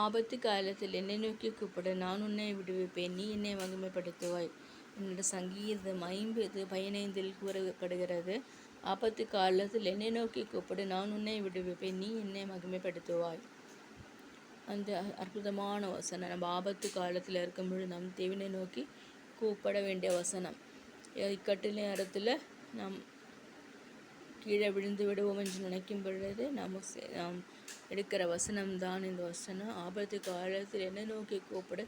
ஆபத்து காலத்தில் என்னை நோக்கி கூப்பிடு, நான் உன்னை விடுவிப்பேன், நீ என்னை மகிமைப்படுத்துவாய். என்னோட சங்கீதம் 50:15 கூறப்படுகிறது. ஆபத்து காலத்தில் என்னை நோக்கி கூப்பிடு, நான் உன்னை விடுவிப்பேன், நீ என்னை மகிமைப்படுத்துவாய். அந்த அற்புதமான வசனம் நம்ம ஆபத்து காலத்தில் இருக்கும்பொழுது நம் தேவனை நோக்கி கூப்பிட வேண்டிய வசனம். இக்கட்டு நேரத்தில் நாம் கீழே விழுந்து விடுவோம் என்று நினைக்கும் பொழுது நாம் எடுக்கிற வசனம்தான் இந்த வசனம். ஆபத்து காலத்தில் என்னை நோக்கி கூப்பிடு,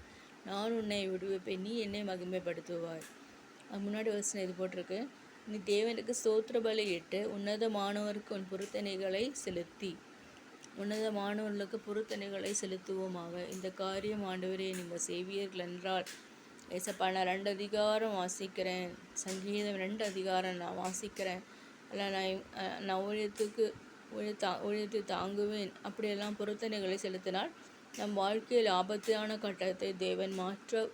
நான் உன்னை விடுவிப்பேன், நீ என்னை மகிமைப்படுத்துவாய். அது முன்னாடி வசனம் இது போட்டிருக்கு, நீ தேவனுக்கு ஸ்தோத்திர பலியிட்டு உன்னதமானவருக்கு உன் பொருத்தனைகளை செலுத்தி. உன்னதமானவர்களுக்கு பொருத்தனைகளை செலுத்துவோமாக. இந்த காரியம் ஆண்டவரே நீங்கள் செய்வீர்கள் என்றால், ஏசப்பா நான் 2 அதிகாரம் வாசிக்கிறேன், சங்கீதம் 2 அதிகாரம் நான் வாசிக்கிறேன், இல்லை நான் ஊழியத்தை தாங்குவேன், அப்படியெல்லாம் பொருத்தனைகளை செலுத்தினால் நம் வாழ்க்கையில் ஆபத்தான கட்டத்தை தேவன்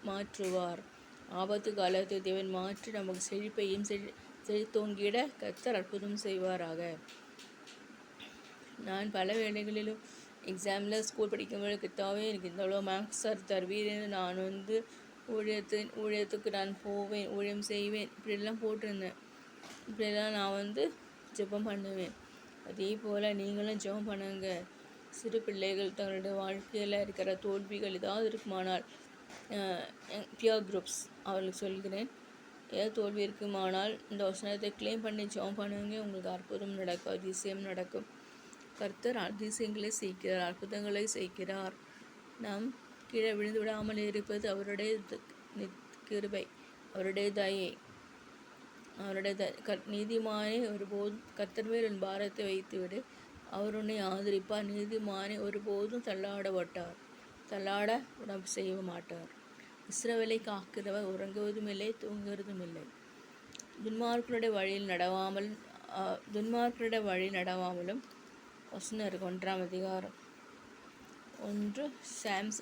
மாற்றுவார். ஆபத்து காலத்தை தேவன் மாற்றி நமக்கு செழிப்பையும் செழித்தோங்கிட கர்த்தர் அற்புதம் செய்வாராக. நான் பல வேளைகளிலும் எக்ஸாமில் ஸ்கூல் படிக்கும்போது கர்த்தாவே எனக்கு இந்த அளவு மார்க்ஸ் சார் தருவீர்னு நான் ஊழியத்துக்கு நான் போவேன், ஊழியம் செய்வேன், இப்படியெல்லாம் போட்டிருந்தேன். இப்படியெல்லாம் நான் ஜெபம் பண்ணுவேன். அதே போல் நீங்களும் ஜெபம் பண்ணுங்க. சிறு பிள்ளைகள் தங்களுடைய வாழ்க்கையில் இருக்கிற தோல்விகள் ஏதாவது இருக்குமானால், பியர் குரூப்ஸ் அவர்களுக்கு சொல்கிறேன், ஏதாவது தோல்வி இருக்குமானால் இந்த வசனத்தை கிளைம் பண்ணி ஜெபம் பண்ணுங்க. உங்களுக்கு அற்புதம் நடக்கும், அதிசயம் நடக்கும். கர்த்தர் அதிசயங்களை செய்கிறார், அற்புதங்களை செய்கிறார். நாம் கீழே விழுந்து விடாமல் இருப்பது அவருடைய கிருபை, அவருடைய தயை, அவருடைய நீதிமானே ஒருபோதும் கர்த்தர் மேல் உன் பாரத்தை வைத்துவிடு, அவர் உன்னை ஆதரிப்பார். நீதிமானே ஒருபோதும் தள்ளாட உடம்பு செய்ய மாட்டார். இஸ்ரவேலை காக்கிறவர் உறங்குவதும் இல்லை, தூங்குவதும் இல்லை. துன்மார்க்கருடைய வழி நடவாமலும் வசனம் இருக்கு. 1ஆம் அதிகாரம் 1 சாம்ஸ்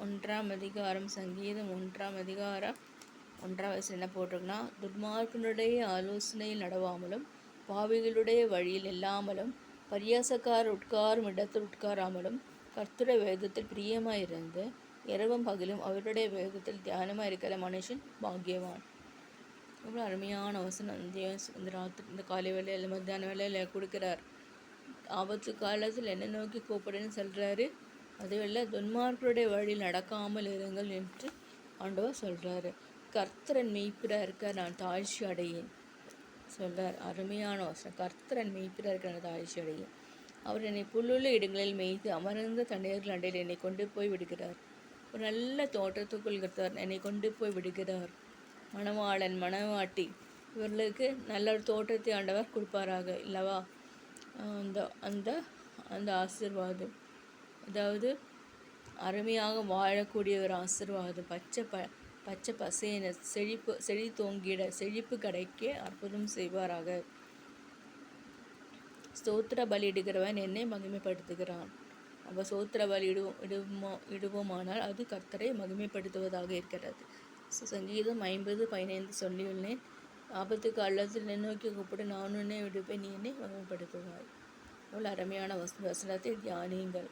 1ஆம் அதிகாரம் சங்கீதம் 1ஆம் அதிகாரம் 1ஆம் வசனம் என்ன போட்டிருக்குன்னா, துன்மார்க்கனுடைய ஆலோசனையில் நடவாமலும் பாவிகளுடைய வழியில் இல்லாமலும் பரியாசக்காரர் உட்காரும் இடத்தில் உட்காராமலும் கர்த்தருடைய வேதத்தில் பிரியமாயிருந்து இரவும் பகலும் அவருடைய வேதத்தில் தியானமாக இருக்கிற மனுஷன் பாக்கியவான். இவ்வளோ அருமையான வசனம் இந்த காலை வேலையில் மத்தியான வேலையில் கொடுக்குறார். ஆபத்து காலத்தில் என்னை நோக்கி கூப்பிடுன்னு சொல்கிறாரு. அதுவேளை துன்மார்க்கருடைய வழியில் நடக்காமல் இருங்கள் என்று ஆண்டவர் சொல்கிறாரு. கர்த்தரன் மெய்ப்பிராக இருக்க நான் தாழ்ச்சி அடையேன் சொல்கிறார். அருமையான வசனம். கர்த்தரன் மெய்ப்பிராக இருக்க நான் தாழ்ச்சி அடையேன். அவர் என்னை புல்லுள்ள இடங்களில் மேய்த்து அமர்ந்த தண்ணீர்கள் அண்டையில் என்னை கொண்டு போய் விடுகிறார். ஒரு நல்ல தோட்டத்துக்குள் கர்த்தர் என்னை கொண்டு போய் விடுகிறார். மணவாளன் மணவாட்டி இவர்களுக்கு நல்ல ஒரு தோட்டத்தை ஆண்டவர் கொடுப்பாராக இல்லவா? அந்த ஆசீர்வாதம், அதாவது அருமையாக வாழக்கூடிய ஒரு ஆசீர்வாதம், பச்சை பசேன செழித்தோங்கிட செழிப்பு கிடைக்க அற்புதம் செய்வாராக. ஸ்தோத்திர பலியிடுகிறவன் என்னை மகிமைப்படுத்துகிறான். அவள் ஸ்தோத்திர பலி இடுவோமானால் அது கர்த்தரை மகிமைப்படுத்துவதாக இருக்கிறது. சங்கீதம் 50:15 சொல்லியுள்ளேன். ஆபத்து காலத்தில் என்னை நோக்கி கூப்பிட்டு நான் உன்னை விடுப்பேன், நீ என்னை மகிமைப்படுத்துவாய். அவ்வளோ அருமையான வசனத்தை தியானியுங்கள்.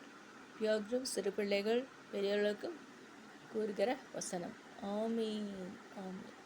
பியர் குரூப் சிறு பிள்ளைகள் பெரியவர்களுக்கும் கூறுகிற வசனம். ஆமீன், ஆமீன்.